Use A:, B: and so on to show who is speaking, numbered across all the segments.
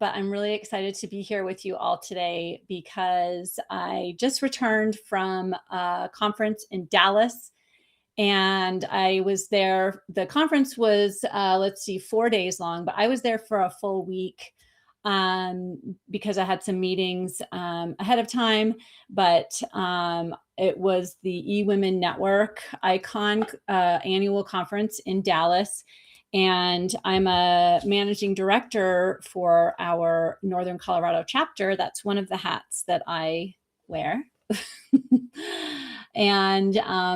A: but I'm really excited to be here with you all today because I just returned from a conference in Dallas and I was there. The conference was, 4 days long, but I was there for a full week because I had some meetings ahead of time. But it was the eWomen Network Icon annual conference in Dallas. And I'm a managing director for our Northern Colorado chapter. That's one of the hats that I wear. And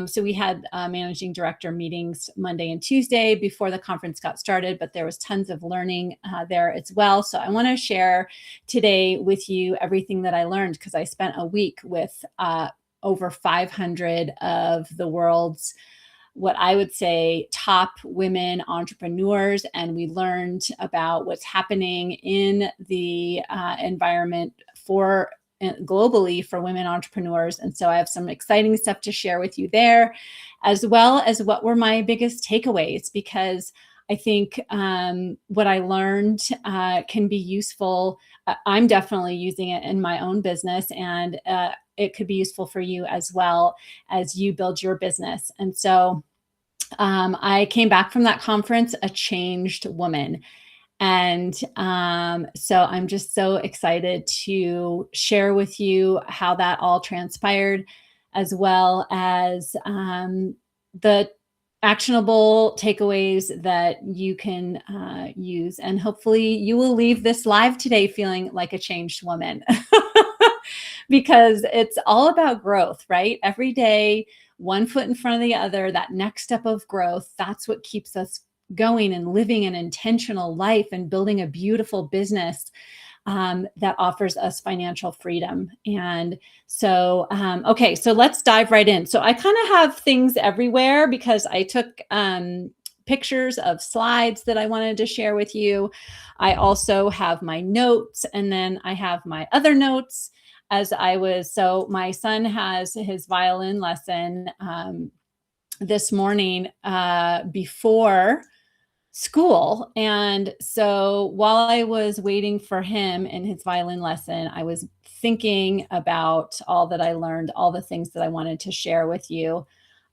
A: so we had managing director meetings Monday and Tuesday before the conference got started, but there was tons of learning there as well. So I want to share today with you everything that I learned because I spent a week with over 500 of the world's, what I would say, top women entrepreneurs. And we learned about what's happening in the environment for globally for women entrepreneurs. And so I have some exciting stuff to share with you there, as well as what were my biggest takeaways, because I think what I learned can be useful. I'm definitely using it in my own business, and it could be useful for you as well as you build your business. And so I came back from that conference a changed woman. And so I'm just so excited to share with you how that all transpired, as well as the actionable takeaways that you can use. And hopefully you will leave this live today feeling like a changed woman because it's all about growth, right? Every day, one foot in front of the other, that next step of growth, that's what keeps us going and living an intentional life and building a beautiful business that offers us financial freedom. And so, okay, so let's dive right in. So I kind of have things everywhere because I took pictures of slides that I wanted to share with you. I also have my notes, and then I have my other notes so my son has his violin lesson this morning before school. And so while I was waiting for him in his violin lesson, I was thinking about all that I learned, all the things that I wanted to share with you.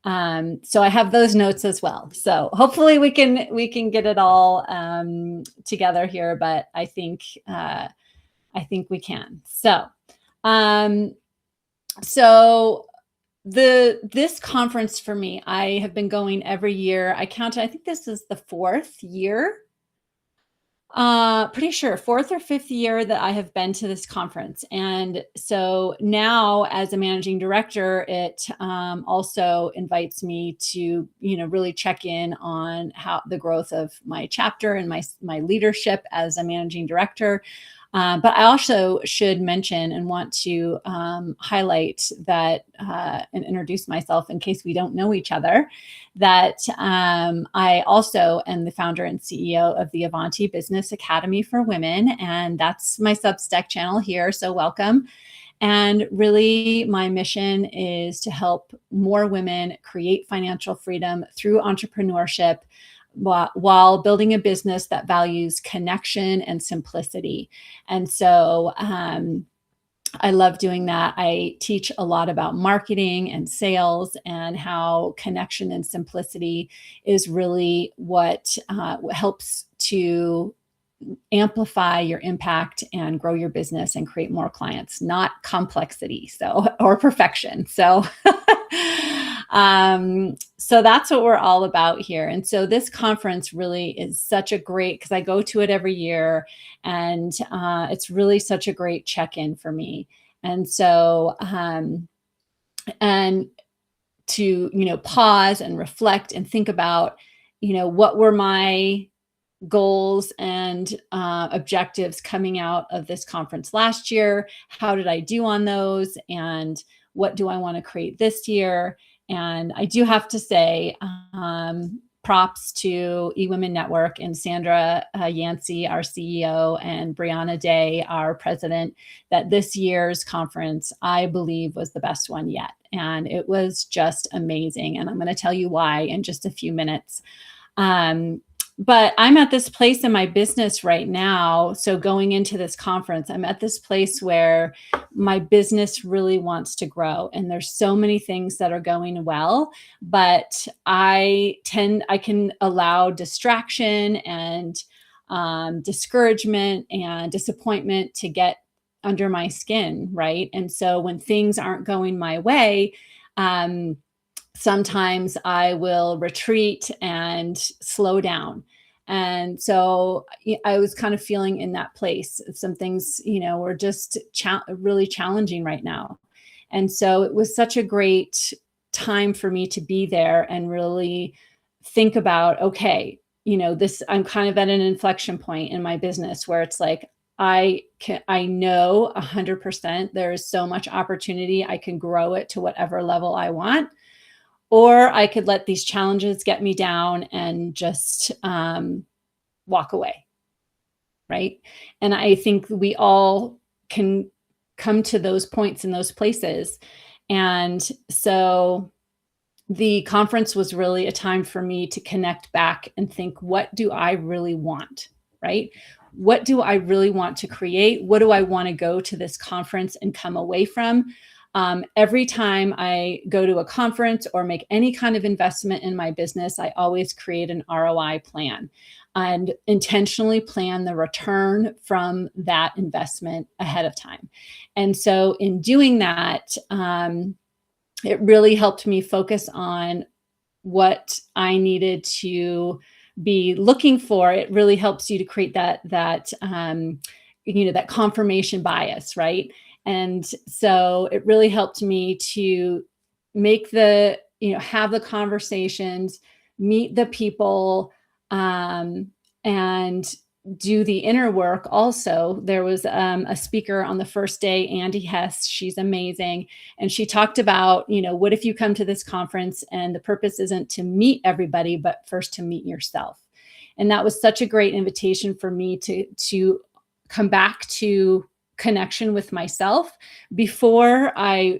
A: So I have those notes as well. So hopefully we can get it all together here, but I think we can. So this conference for me, I have been going every year. I counted, I think this is the 4th year. Pretty sure 4th or 5th year that I have been to this conference. And so now as a managing director, it also invites me to, really check in on how the growth of my chapter and my leadership as a managing director. But I also should mention and want to highlight that and introduce myself in case we don't know each other, that I also am the founder and CEO of the Avanti Business Academy for Women. And that's my Substack channel here. So welcome. And really, my mission is to help more women create financial freedom through entrepreneurship, while building a business that values connection and simplicity. And so I love doing that. I teach a lot about marketing and sales and how connection and simplicity is really what helps to amplify your impact and grow your business and create more clients, not complexity, or perfection. So so that's what we're all about here. And so this conference really is such a great, because I go to it every year, and it's really such a great check-in for me. And so, and to, pause and reflect and think about, what were my goals and objectives coming out of this conference last year? How did I do on those? And what do I want to create this year? And I do have to say, props to eWomen Network and Sandra Yancey, our CEO, and Brianna Day, our president, that this year's conference, I believe, was the best one yet. And it was just amazing. And I'm going to tell you why in just a few minutes. But I'm at this place in my business right now. So going into this conference, I'm at this place where my business really wants to grow. And there's so many things that are going well, but I can allow distraction and discouragement and disappointment to get under my skin, right? And so when things aren't going my way, um, sometimes I will retreat and slow down. And so I was kind of feeling in that place. Some things, were just really challenging right now. And so it was such a great time for me to be there and really think about, okay, I'm kind of at an inflection point in my business where it's like, I know 100% there is so much opportunity. I can grow it to whatever level I want, or I could let these challenges get me down and just walk away, right? And I think we all can come to those points in those places. And so the conference was really a time for me to connect back and think, what do I really want, right? What do I really want to create? What do I want to go to this conference and come away from? Every time I go to a conference or make any kind of investment in my business, I always create an ROI plan and intentionally plan the return from that investment ahead of time. And so in doing that, it really helped me focus on what I needed to be looking for. It really helps you to create that confirmation bias, right? And so it really helped me to have the conversations, meet the people, and do the inner work. Also, there was a speaker on the first day, Andy Hess. She's amazing. And she talked about, what if you come to this conference and the purpose isn't to meet everybody, but first to meet yourself. And that was such a great invitation for me to come back to connection with myself before I,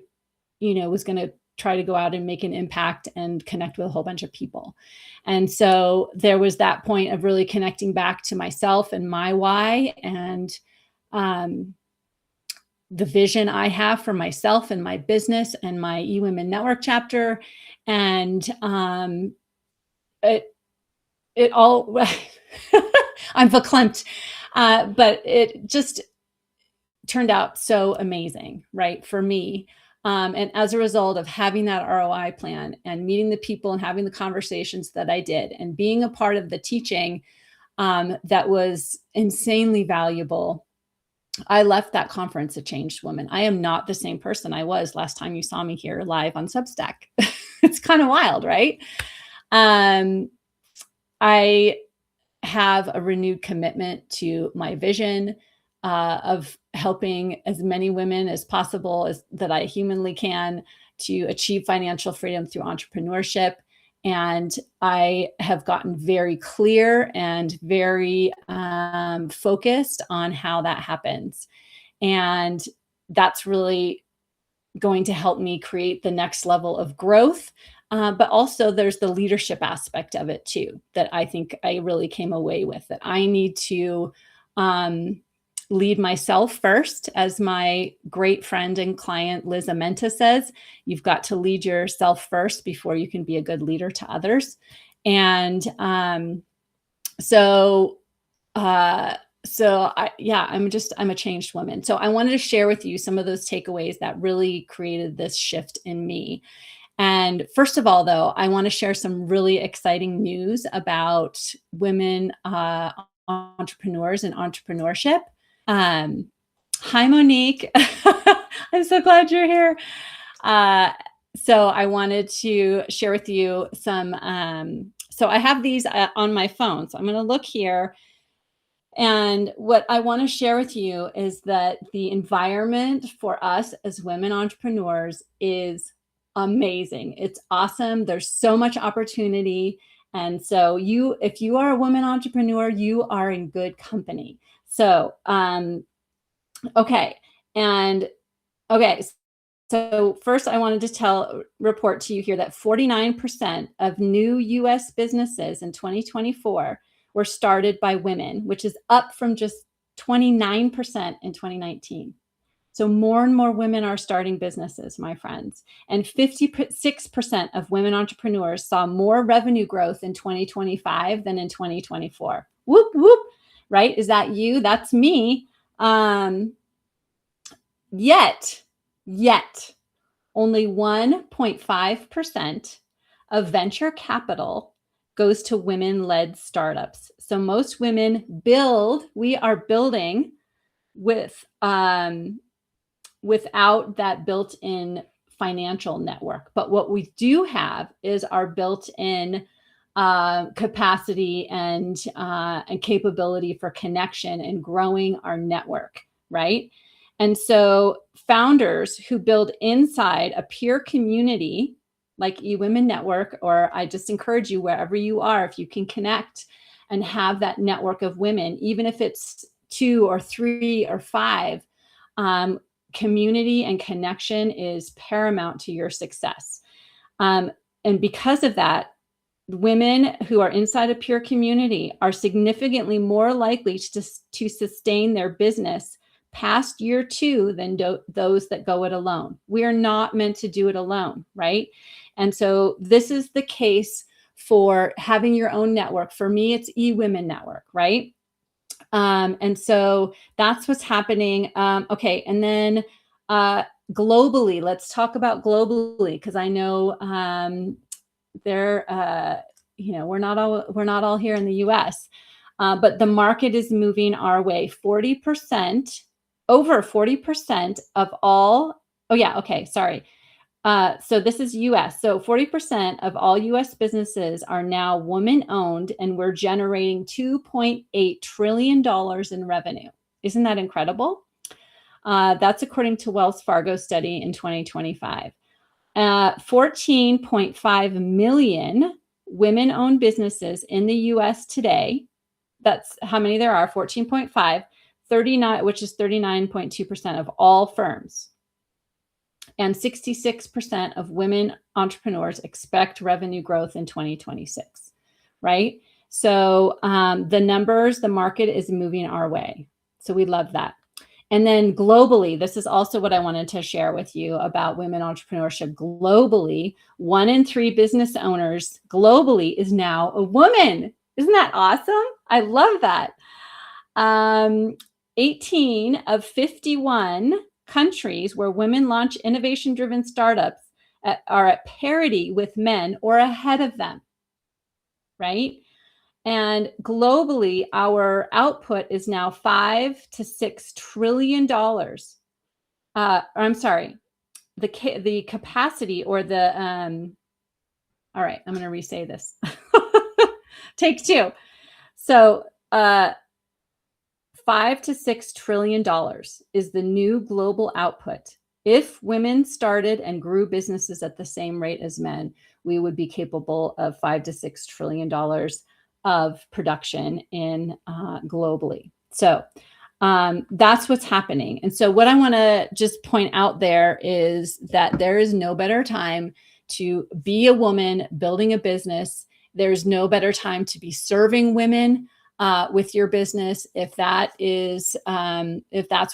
A: was going to try to go out and make an impact and connect with a whole bunch of people. And so there was that point of really connecting back to myself and my why, and the vision I have for myself and my business and my eWomen Network chapter. And it all, I'm verklempt, but it just turned out so amazing, right, for me. And as a result of having that ROI plan and meeting the people and having the conversations that I did and being a part of the teaching that was insanely valuable, I left that conference a changed woman. I am not the same person I was last time you saw me here live on Substack. It's kind of wild, right? I have a renewed commitment to my vision of helping as many women as possible as that I humanly can to achieve financial freedom through entrepreneurship. And I have gotten very clear and very focused on how that happens. And that's really going to help me create the next level of growth. But also there's the leadership aspect of it too, that I think I really came away with, that I need to lead myself first. As my great friend and client, Liz Amenta, says, you've got to lead yourself first before you can be a good leader to others. And so I'm a changed woman. So I wanted to share with you some of those takeaways that really created this shift in me. And first of all, though, I want to share some really exciting news about women entrepreneurs and entrepreneurship. Hi, Monique. I'm so glad you're here. So I wanted to share with you some, so I have these on my phone. So I'm going to look here. And what I want to share with you is that the environment for us as women entrepreneurs is amazing. It's awesome. There's so much opportunity. And so if you are a woman entrepreneur, you are in good company. So, okay. So first I wanted to report to you here that 49% of new US businesses in 2024 were started by women, which is up from just 29% in 2019. So more and more women are starting businesses, my friends. And 56% of women entrepreneurs saw more revenue growth in 2025 than in 2024. Whoop, whoop, right? Is that you? That's me. Yet, only 1.5% of venture capital goes to women-led startups. So most women we are building without that built-in financial network. But what we do have is our built-in capacity and capability for connection and growing our network, right? And so founders who build inside a peer community like eWomen Network, or I just encourage you wherever you are, if you can connect and have that network of women, even if it's 2 or 3 or 5, community and connection is paramount to your success. And because of that, women who are inside a peer community are significantly more likely to sustain their business past year 2 than those that go it alone. We are not meant to do it alone, right? And so this is the case for having your own network. For me, it's eWomen Network, right? And so that's what's happening. Okay, and then globally, let's talk about globally, because I know we're not all here in the US, but the market is moving our way. Over 40% of all. Oh yeah, okay, sorry. So this is US. So 40% of all US businesses are now woman-owned, and we're generating $2.8 trillion in revenue. Isn't that incredible? That's according to Wells Fargo study in 2025. 14.5 million women-owned businesses in the US today. That's how many there are, 14.5, 39, which is 39.2% of all firms. And 66% of women entrepreneurs expect revenue growth in 2026, right? So the market is moving our way. So we love that. And then globally, this is also what I wanted to share with you about women entrepreneurship. Globally, 1 in 3 business owners globally is now a woman. Isn't that awesome? I love that. 18 of 51 countries where women launch innovation-driven startups are at parity with men or ahead of them, right? And globally, our output is now $5 to $6 trillion. I'm sorry, the capacity or the all right, I'm going to re-say this. Take 2. So $5 to $6 trillion is the new global output. If women started and grew businesses at the same rate as men, we would be capable of $5 to $6 trillion of production in globally. So that's what's happening. And so what I want to just point out there is that there is no better time to be a woman building a business. There's no better time to be serving women with your business, if that's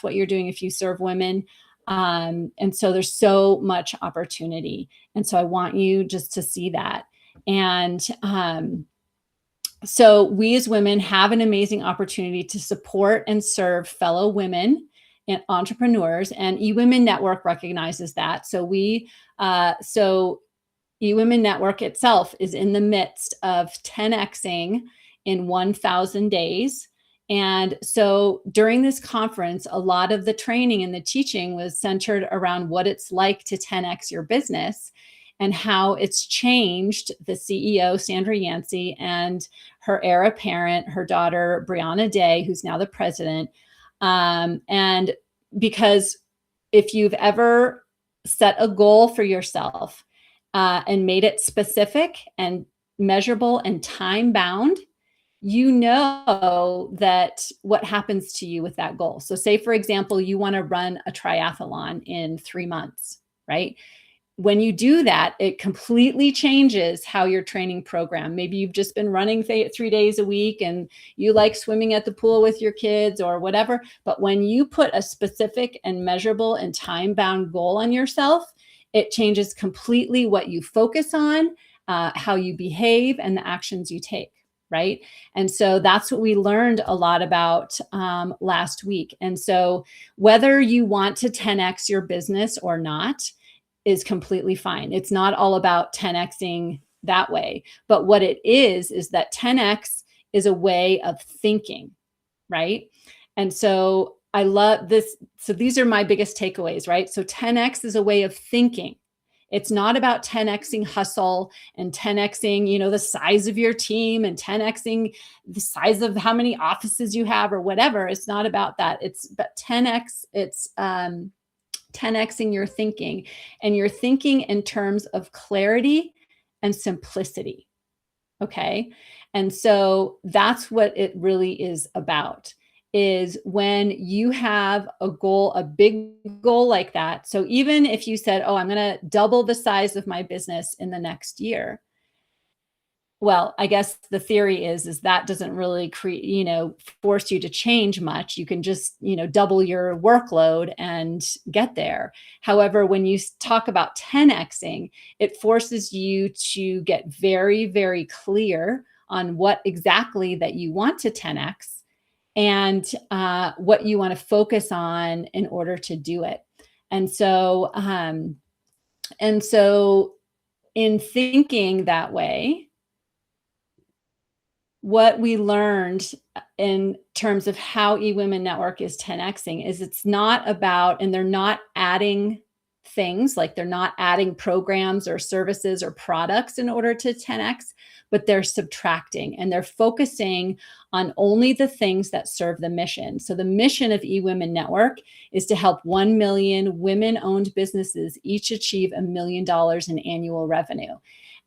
A: what you're doing, if you serve women. And so there's so much opportunity. And so I want you just to see that. And so we as women have an amazing opportunity to support and serve fellow women and entrepreneurs, and eWomen Network recognizes that. So eWomen Network itself is in the midst of 10xing in 1,000 days. And so during this conference, a lot of the training and the teaching was centered around what it's like to 10x your business and how it's changed the CEO, Sandra Yancey, and her heir apparent, her daughter, Brianna Day, who's now the president. And because if you've ever set a goal for yourself and made it specific and measurable and time bound, you know that what happens to you with that goal. So say, for example, you want to run a triathlon in 3 months, right? when you do that, it completely changes how your training program. Maybe you've just been running 3 days a week and you like swimming at the pool with your kids or whatever. But when you put a specific and measurable and time-bound goal on yourself, it changes completely what you focus on, how you behave, and the actions you take. Right. And so that's what we learned a lot about last week. And so whether you want to 10x your business or not is completely fine. It's not all about 10xing that way. But what it is that 10x is a way of thinking, right? And so I love this. So these are my biggest takeaways, right? So 10x is a way of thinking. It's not about 10xing hustle and 10xing, the size of your team and 10xing the size of how many offices you have or whatever. It's not about that. It's but 10x. It's 10xing your thinking, and you're thinking in terms of clarity and simplicity. Okay. And so that's what it really is about, is when you have a goal, a big goal like that. So even if you said, oh, I'm going to double the size of my business in the next year. Well, I guess the theory is that doesn't really force you to change much. You can just, double your workload and get there. However, when you talk about 10xing, it forces you to get very, very clear on what exactly that you want to 10x and what you want to focus on in order to do it. And so in thinking that way, what we learned in terms of how eWomen Network is 10xing is it's not about, and they're not adding things, like they're not adding programs or services or products in order to 10x, but they're subtracting and they're focusing on only the things that serve the mission. So the mission of eWomen Network is to help 1 million women-owned businesses each achieve $1 million in annual revenue.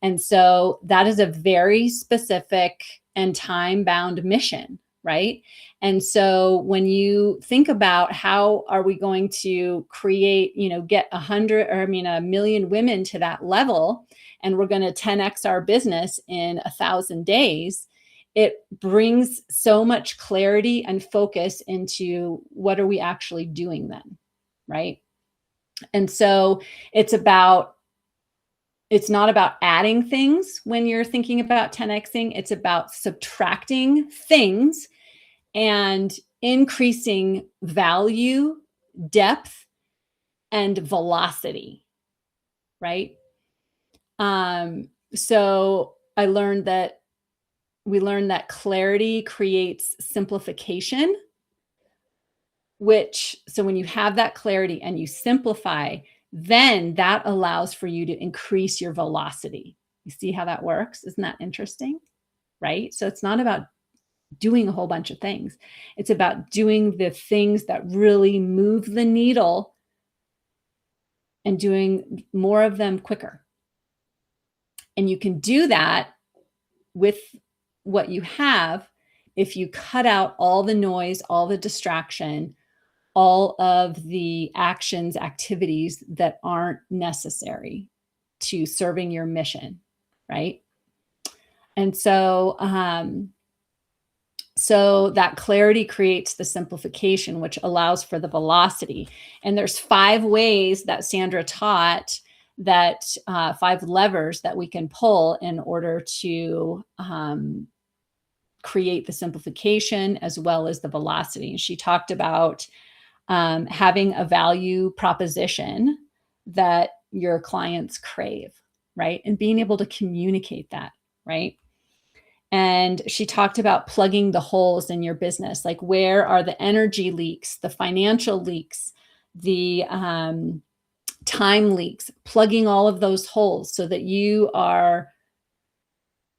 A: And so that is a very specific and time-bound mission, right? And so when you think about how are we going to create, get 1 million women to that level, and we're going to 10x our business in 1,000 days, it brings so much clarity and focus into what are we actually doing then, right? And so it's not about adding things when you're thinking about 10xing. It's about subtracting things and increasing value, depth, and velocity, right? So we learned that clarity creates simplification, so when you have that clarity and you simplify, then that allows for you to increase your velocity. You see how that works? Isn't that interesting? Right? So it's not about doing a whole bunch of things. It's about doing the things that really move the needle and doing more of them quicker. And you can do that with what you have if you cut out all the noise, all the distraction, all of the actions, activities that aren't necessary to serving your mission, right? And so that clarity creates the simplification, which allows for the velocity. And there's 5 ways that Sandra taught, that 5 levers that we can pull in order to create the simplification as well as the velocity. And she talked about having a value proposition that your clients crave, right? And being able to communicate that, right? And she talked about plugging the holes in your business, like where are the energy leaks, the financial leaks, the time leaks, plugging all of those holes so that you are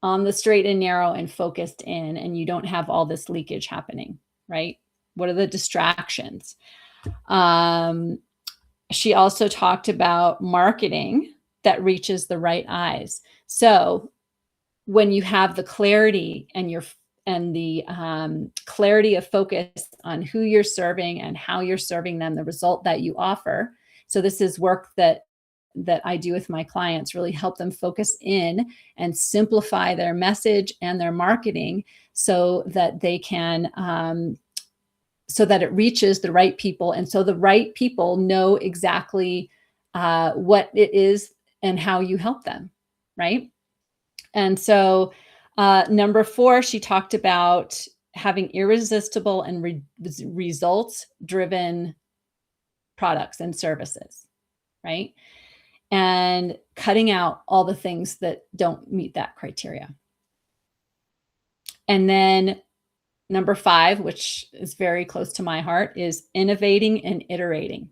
A: on the straight and narrow and focused in, and you don't have all this leakage happening, right? What are the distractions? She also talked about marketing that reaches the right eyes. So when you have the clarity and the clarity of focus on who you're serving and how you're serving them, the result that you offer. So this is work that that I do with my clients really help them focus in and simplify their message and their marketing so that they can so that it reaches the right people, and so the right people know exactly what it is and how you help them, right? And so number 4, she talked about having irresistible and results driven products and services, right? And cutting out all the things that don't meet that criteria. And then number 5, which is very close to my heart, is innovating and iterating,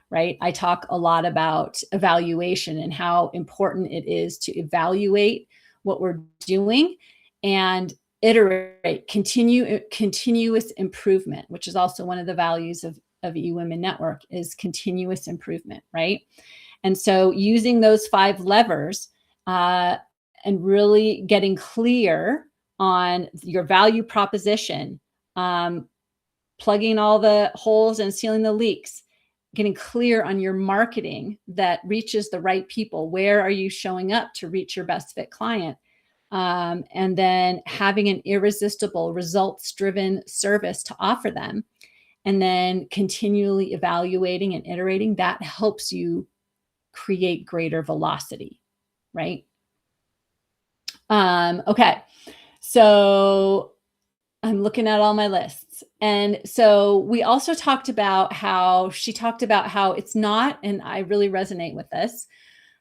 A: right? I talk a lot about evaluation and how important it is to evaluate what we're doing and iterate, continuous improvement, which is also one of the values of eWomen Network, is continuous improvement, right? And so using those 5 levers and really getting clear on your value proposition, plugging all the holes and sealing the leaks, getting clear on your marketing that reaches the right people. Where are you showing up to reach your best fit client? And then having an irresistible, results-driven service to offer them, and then continually evaluating and iterating, that helps you create greater velocity, right? Okay. So I'm looking at all my lists. And so we also talked about how it's not, and I really resonate with this,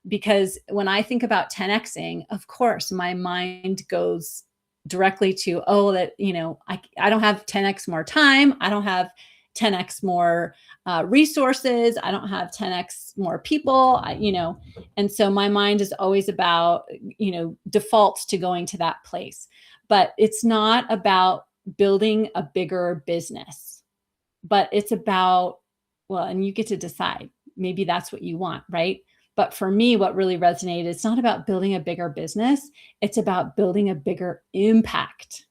A: because when I think about 10xing, of course, my mind goes directly to, oh, that, I don't have 10x more time. I don't have 10x more resources. I don't have 10x more people, and so my mind is always about, defaults to going to that place. But it's not about building a bigger business, but it's about, well, and you get to decide, maybe that's what you want, right? But for me, what really resonated, it's not about building a bigger business. It's about building a bigger impact,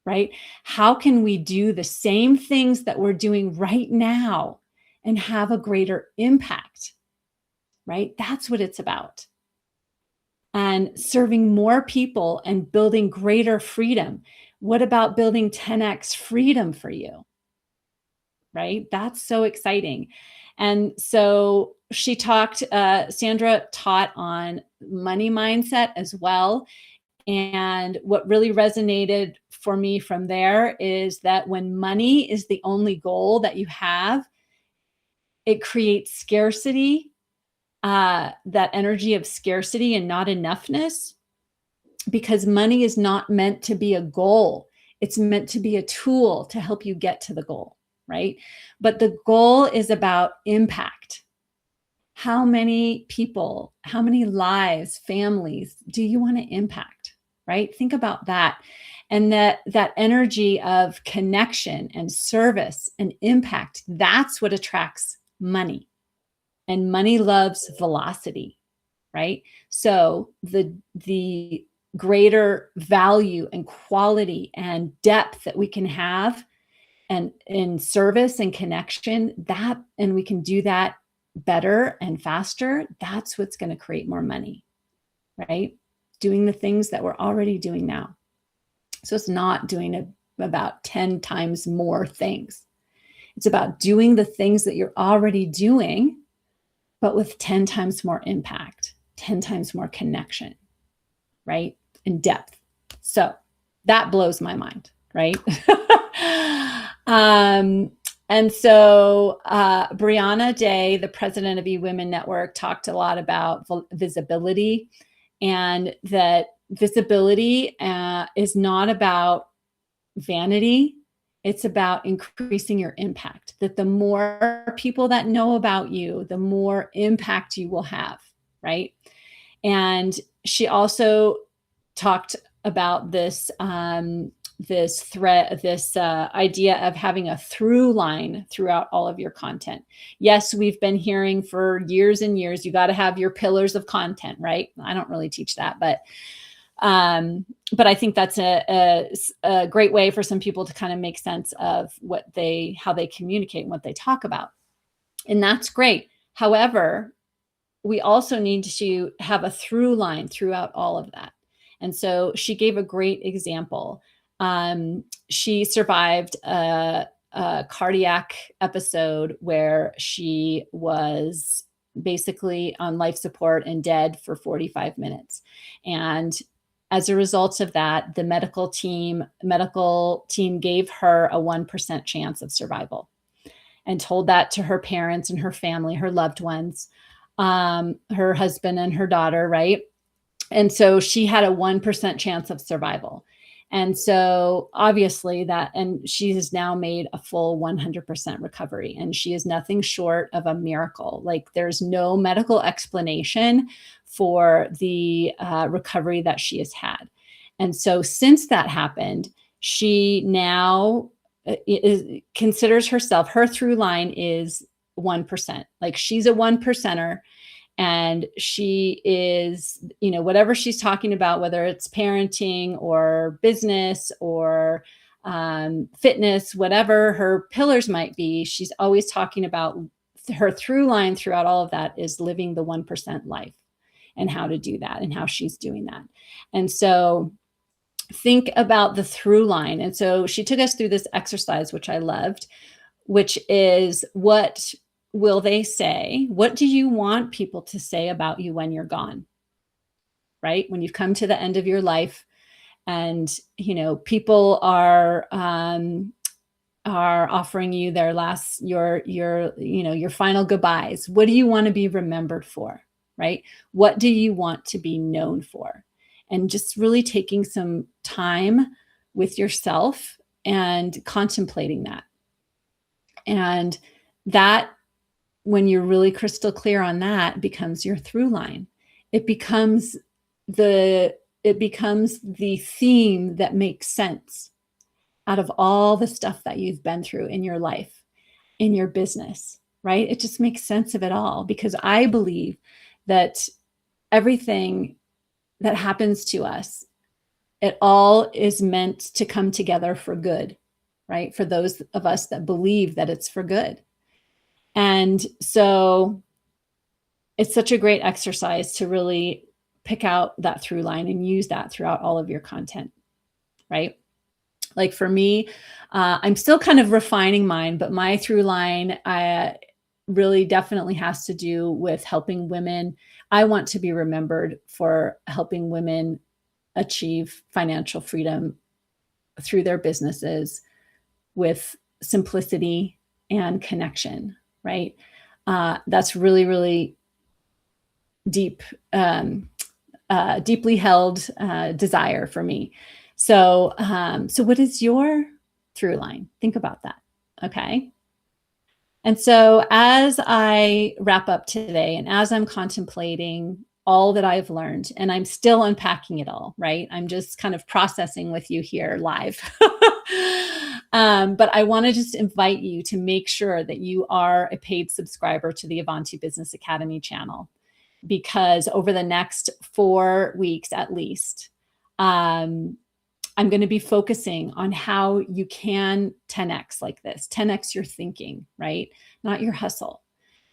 A: right? How can we do the same things that we're doing right now and have a greater impact, right? That's what it's about. And serving more people and building greater freedom. What about building 10x freedom for you? Right? That's so exciting. And so Sandra taught on money mindset as well. And what really resonated for me from there is that when money is the only goal that you have, it creates scarcity, that energy of scarcity and not enoughness, because money is not meant to be a goal. It's meant to be a tool to help you get to the goal, right? But the goal is about impact. How many people, how many lives, families do you want to impact, right? Think about that. And that energy of connection and service and impact, that's what attracts money. And money loves velocity, right? So the greater value and quality and depth that we can have and in service and connection, and we can do that better and faster, that's what's going to create more money, right? Doing the things that we're already doing now. So it's not doing about 10 times more things. It's about doing the things that you're already doing, but with 10 times more impact, 10 times more connection, right? And depth. So that blows my mind, right? And so Brianna Day, the president of eWomen Network, talked a lot about visibility, and that visibility is not about vanity. It's about increasing your impact, that the more people that know about you, the more impact you will have, right? And she also talked about this idea of having a through line throughout all of your content. Yes, we've been hearing for years and years, you got to have your pillars of content, right? I don't really teach that, but I think that's a great way for some people to kind of make sense of how they communicate and what they talk about. And that's great. However, we also need to have a through line throughout all of that. And so she gave a great example. She survived a cardiac episode where she was basically on life support and dead for 45 minutes. And as a result of that, the medical team gave her a 1% chance of survival and told that to her parents and her family, her loved ones, her husband and her daughter, right? And so she had a 1% chance of survival. And so obviously and she has now made a full 100% recovery, and she is nothing short of a miracle. Like, there's no medical explanation for the recovery that she has had. And so since that happened, she now considers herself, her through line is 1%. Like, she's a 1%er. And she is, whatever she's talking about, whether it's parenting or business or fitness, whatever her pillars might be, she's always talking about her through line throughout all of that is living the 1% life and how to do that and how she's doing that. And so think about the through line. And so she took us through this exercise, which I loved, which is, what will they say? What do you want people to say about you when you're gone? Right? When you've come to the end of your life, and people are offering you their last, your final goodbyes. What do you want to be remembered for? Right? What do you want to be known for? And just really taking some time with yourself and contemplating that. And that, when you're really crystal clear on that, becomes your through line. It becomes the theme that makes sense out of all the stuff that you've been through in your life, in your business, right? It just makes sense of it all, because I believe that everything that happens to us, it all is meant to come together for good, right? For those of us that believe that it's for good. And so it's such a great exercise to really pick out that through line and use that throughout all of your content, right? Like, for me, I'm still kind of refining mine, but my through line really definitely has to do with helping women. I want to be remembered for helping women achieve financial freedom through their businesses with simplicity and connection, right? That's really, really deep, deeply held desire for me. So what is your through line? Think about that. Okay. And so as I wrap up today, and as I'm contemplating all that I've learned, and I'm still unpacking it all, right? I'm just kind of processing with you here live. But I want to just invite you to make sure that you are a paid subscriber to the Avanti Business Academy channel, because over the next 4 weeks at least, I'm going to be focusing on how you can 10x like this, 10x your thinking, right? Not your hustle,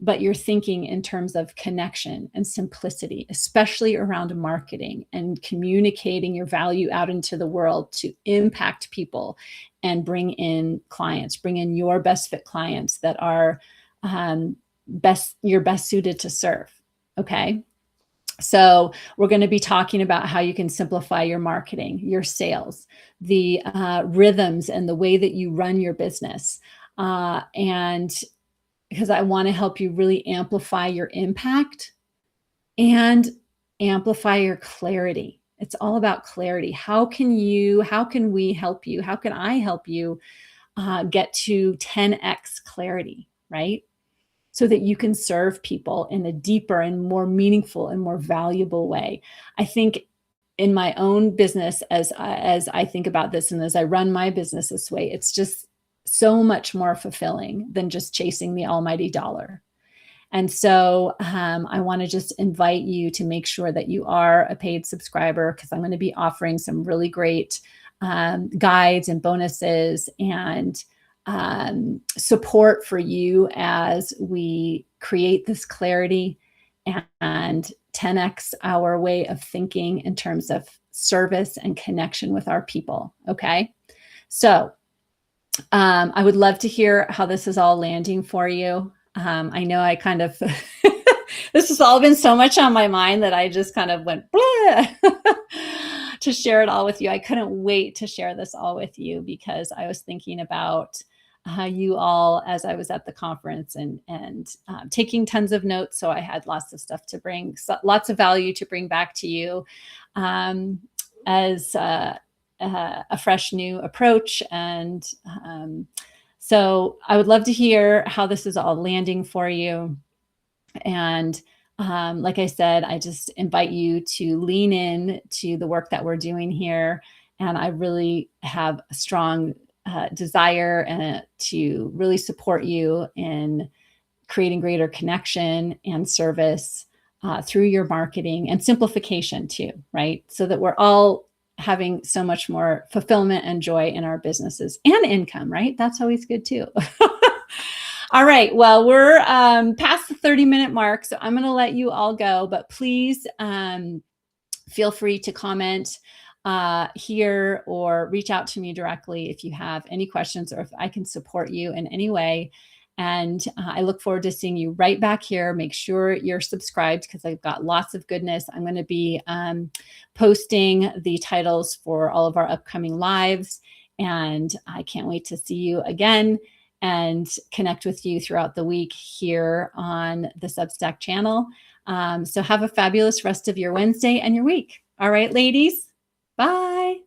A: but your thinking in terms of connection and simplicity, especially around marketing and communicating your value out into the world to impact people and bring in clients, bring in your best fit clients that are you're best suited to serve. Okay. So we're going to be talking about how you can simplify your marketing, your sales, the rhythms and the way that you run your business. And because I want to help you really amplify your impact and amplify your clarity. It's all about clarity. How can we help you? How can I help you get to 10x clarity, right? So that you can serve people in a deeper and more meaningful and more valuable way. I think in my own business, as I think about this and as I run my business this way, it's just so much more fulfilling than just chasing the almighty dollar. And so I want to just invite you to make sure that you are a paid subscriber, because I'm going to be offering some really great guides and bonuses and support for you as we create this clarity and 10x our way of thinking in terms of service and connection with our people. Okay. So I would love to hear how this is all landing for you. I know I kind of, this has all been so much on my mind that I just kind of went to share it all with you. I couldn't wait to share this all with you because I was thinking about you all as I was at the conference and taking tons of notes. So I had lots of stuff to bring, lots of value to bring back to you as a fresh new approach. And so I would love to hear how this is all landing for you. And like I said, I just invite you to lean in to the work that we're doing here. And I really have a strong desire to really support you in creating greater connection and service through your marketing and simplification too, right? So that we're all having so much more fulfillment and joy in our businesses and income, right? That's always good too. All right. Well, we're past the 30-minute mark, so I'm going to let you all go, but please feel free to comment here or reach out to me directly if you have any questions or if I can support you in any way. And I look forward to seeing you right back here. Make sure you're subscribed because I've got lots of goodness. I'm going to be posting the titles for all of our upcoming lives. And I can't wait to see you again and connect with you throughout the week here on the Substack channel. So have a fabulous rest of your Wednesday and your week. All right, ladies. Bye.